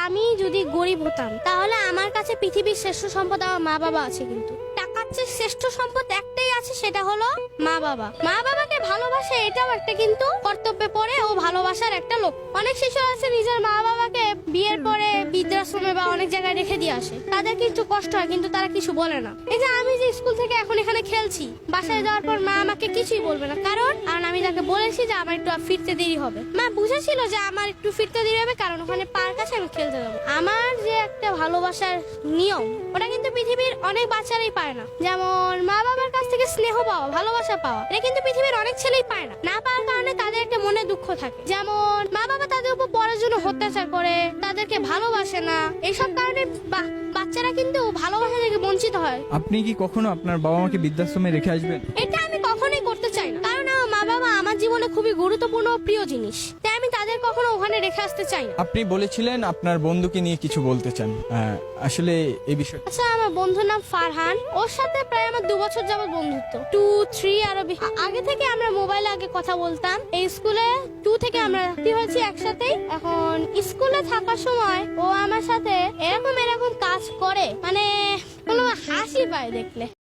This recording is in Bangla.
আমি যদি গরিব হতাম তাহলে আমার কাছে পৃথিবীর শ্রেষ্ঠ সম্পদ আমার মা বাবা আছে। কিন্তু টাকার চেয়ে শ্রেষ্ঠ সম্পদ একটাই আছে, সেটা হলো মা বাবা। মা বাবাকে ভালোবাসে এটাও একটা কিন্তু কর্তব্যে পড়ে ও ভালোবাসার একটা লোক। অনেক শিশু আছে নিজের মা বাবাকে বিয়ের পরে বৃদ্ধাশ্রমে বা অনেক জায়গায় রেখে দিয়ে আসে, তাদের কিছু কষ্ট হয় কিন্তু তারা কিছু বলে না। এই যে আমি যে স্কুল থেকে এখন এখানে খেলছি, বাসায় যাওয়ার পর মা আমাকে কিছুই বলবে না, কারণ আমি তাকে বলেছি যে আমার একটু ফিরতে দেরি হবে। মা বুঝেছিল যে আমার একটু ফিরতে দেরি হবে, কারণ ওখানে পার্ক আছে, আমি খেলতে যাবো। আমার যে একটা ভালোবাসার নিয়ম, ওটা কিন্তু পৃথিবীর অনেক বাচ্চারাই পায় না। যেমন মা বাবার কাছ থেকে স্নেহ পাওয়া, ভালোবাসা পাওয়া, এটা কিন্তু পৃথিবীর অনেক ছেলেই পায় না। না পাওয়ার কারণে তাদের একটা মনে দুঃখ থাকে। যেমন মা বাবা তাদের উপর পড়ার জন্য অত্যাচার করে, তাদেরকে ভালোবাসে না, এইসব কারণে বাচ্চারা কিন্তু ভালোবাসা থেকে বঞ্চিত হয়। আপনি কি কখনো আপনার বাবা মাকে বৃদ্ধাশ্রমে রেখে আসবেন? এটা আমি কখনোই করতে চাই না, কারণ আমার মা বাবা আমার জীবনে খুবই গুরুত্বপূর্ণ ও প্রিয় জিনিস, তাই আমি তাদের কখনো ওখানে রেখে আসতে চাই না। আপনি বলেছিলেন আপনার বন্ধুকে নিয়ে কিছু বলতে চান, আসলে এই বিষয়ে। আচ্ছা, আমার বন্ধুর নাম ফারহান, ওর সাথে প্রায় আমার 2 বছর যাবত বন্ধুত্ব, 2-3 আরো আগে থেকে আমরা মোবাইলে আগে কথা বলতাম। এই স্কুলে 2 থেকে আমরা ভর্তি হয়েছি একসাথেই। এখন স্কুলে থাকার সময় ও আমার সাথে এরকম কাজ করে, মানে কোনো হাসি পায় দেখলে।